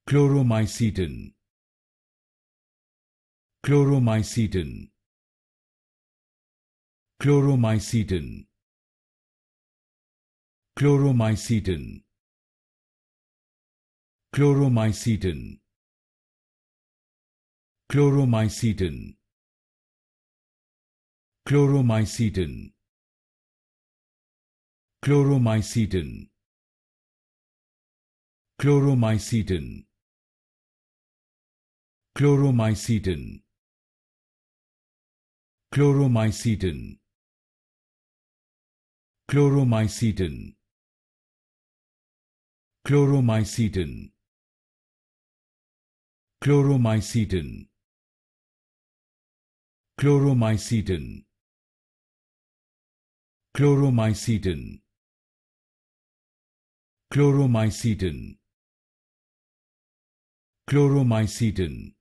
Chloromycetin. Chloromycetin. Chloromycetin. Chloromycetin. Chloromycetin. Chloromycetin. Chloromycetin. Chloromycetin. Chloromycetin. Chloromycetin. Chloromycetin. Chloromycetin. Chloromycetin. Chloromycetin. Chloromycetin. Chloromycetin. Chloromycetin. Chloromycetin.